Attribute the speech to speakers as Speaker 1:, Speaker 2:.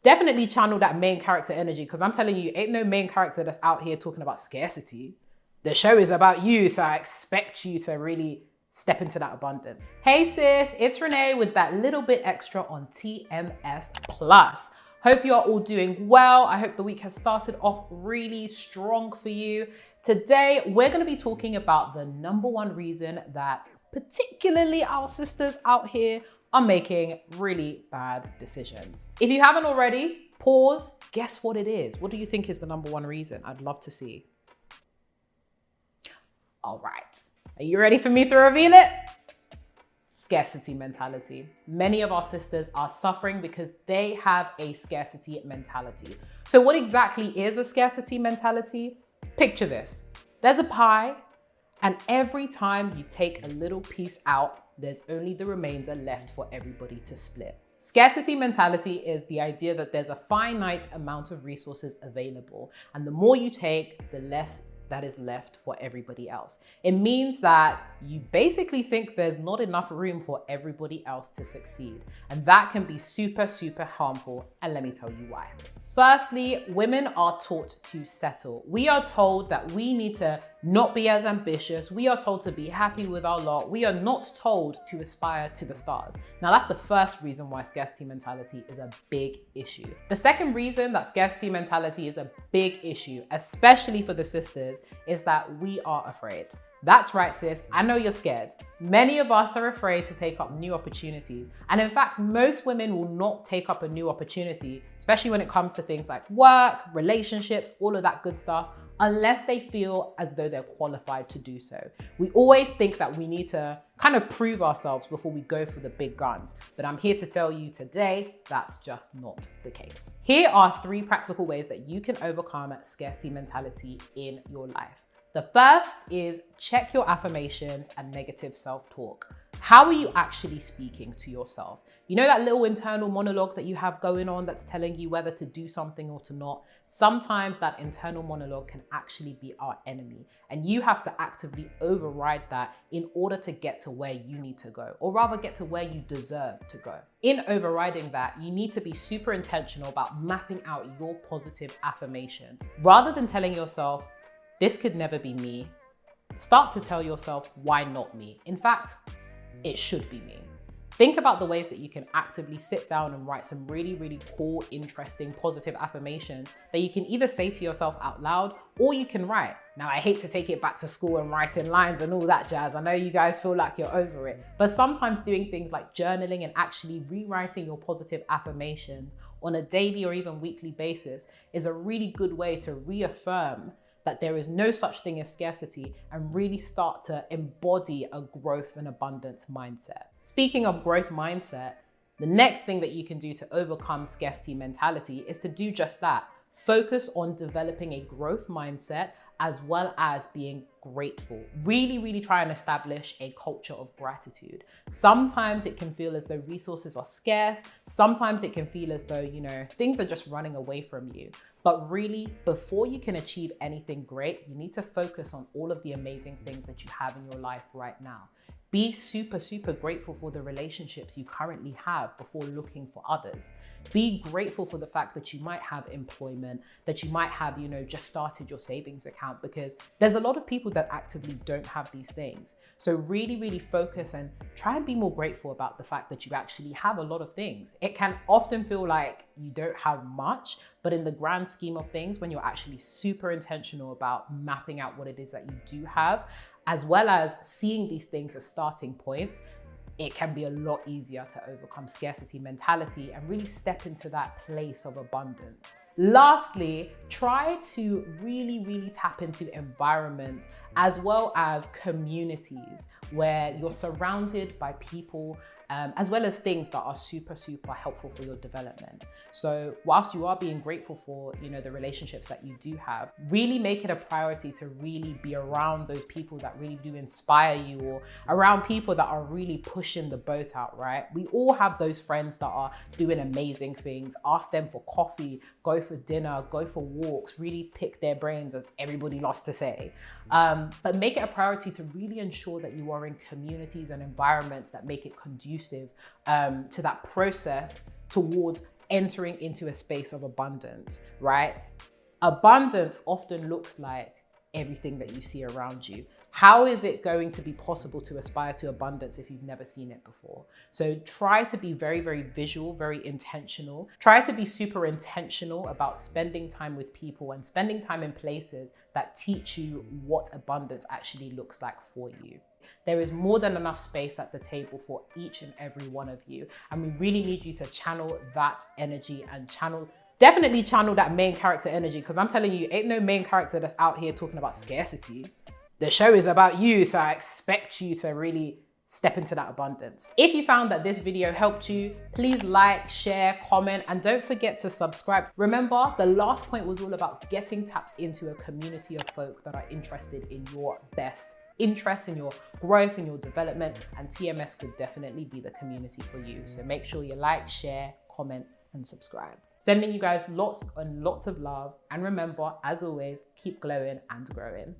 Speaker 1: definitely channel that main character energy, because I'm telling you, ain't no main character that's out here talking about scarcity. The show is about you, so I expect you to really step into that abundance. Hey sis, it's Renee with that little bit extra on TMS Plus. Hope you're all doing well. I hope the week has started off really strong for you. Today, we're going to be talking about the number one reason that particularly our sisters out here are making really bad decisions. If you haven't already, pause, guess what it is. What do you think is the number one reason? I'd love to see. All right, are you ready for me to reveal it? Scarcity mentality. Many of our sisters are suffering because they have a scarcity mentality. So what exactly is a scarcity mentality? Picture this. There's a pie, and every time you take a little piece out, there's only the remainder left for everybody to split. Scarcity mentality is the idea that there's a finite amount of resources available, and the more you take, the less that is left for everybody else. It means that you basically think there's not enough room for everybody else to succeed. And that can be super, super harmful. And let me tell you why. Firstly, women are taught to settle. We are told that we need to not be as ambitious. We are told to be happy with our lot. We are not told to aspire to the stars. Now, that's the first reason why scarcity mentality is a big issue. The second reason that scarcity mentality is a big issue, especially for the sisters, is that we are afraid. That's right, sis. I know you're scared. Many of us are afraid to take up new opportunities. And in fact, most women will not take up a new opportunity, especially when it comes to things like work, relationships, all of that good stuff, unless they feel as though they're qualified to do so. We always think that we need to kind of prove ourselves before we go for the big guns. But I'm here to tell you today, that's just not the case. Here are 3 practical ways that you can overcome scarcity mentality in your life. The first is check your affirmations and negative self-talk. How are you actually speaking to yourself? You know that little internal monologue that you have going on that's telling you whether to do something or to not? Sometimes that internal monologue can actually be our enemy, and you have to actively override that in order to get to where you need to go, or rather get to where you deserve to go. In overriding that, you need to be super intentional about mapping out your positive affirmations. Rather than telling yourself, this could never be me, start to tell yourself, why not me? In fact, it should be me. Think about the ways that you can actively sit down and write some really, really cool, interesting, positive affirmations that you can either say to yourself out loud or you can write. Now, I hate to take it back to school and writing lines and all that jazz. I know you guys feel like you're over it, but sometimes doing things like journaling and actually rewriting your positive affirmations on a daily or even weekly basis is a really good way to reaffirm that there is no such thing as scarcity and really start to embody a growth and abundance mindset. Speaking of growth mindset, the next thing that you can do to overcome scarcity mentality is to do just that. Focus on developing a growth mindset as well as being grateful. Really, really try and establish a culture of gratitude. Sometimes it can feel as though resources are scarce. Sometimes it can feel as though, things are just running away from you. But really, before you can achieve anything great, you need to focus on all of the amazing things that you have in your life right now. Be super, super grateful for the relationships you currently have before looking for others. Be grateful for the fact that you might have employment, that you might have, just started your savings account, because there's a lot of people that actively don't have these things. So really, really focus and try and be more grateful about the fact that you actually have a lot of things. It can often feel like you don't have much, but in the grand scheme of things, when you're actually super intentional about mapping out what it is that you do have, as well as seeing these things as starting points, it can be a lot easier to overcome scarcity mentality and really step into that place of abundance. Lastly, try to really, really tap into environments as well as communities where you're surrounded by people as well as things that are super, super helpful for your development. So whilst you are being grateful for, the relationships that you do have, really make it a priority to really be around those people that really do inspire you, or around people that are really pushing the boat out, right? We all have those friends that are doing amazing things. Ask them for coffee, go for dinner, go for walks, really pick their brains, as everybody loves to say. But make it a priority to really ensure that you are in communities and environments that make it conducive to that process towards entering into a space of abundance, right? Abundance often looks like everything that you see around you. How is it going to be possible to aspire to abundance if you've never seen it before? So try to be very, very visual, very intentional. Try to be super intentional about spending time with people and spending time in places that teach you what abundance actually looks like for you. There is more than enough space at the table for each and every one of you. And we really need you to channel that energy and definitely channel that main character energy, because I'm telling you, ain't no main character that's out here talking about scarcity. The show is about you, so I expect you to really step into that abundance. If you found that this video helped you, please like, share, comment, and don't forget to subscribe. Remember, the last point was all about getting tapped into a community of folk that are interested in your best interest, in your growth, in your development, and TMS could definitely be the community for you. So make sure you like, share, comment, and subscribe. Sending you guys lots and lots of love. And remember, as always, keep glowing and growing.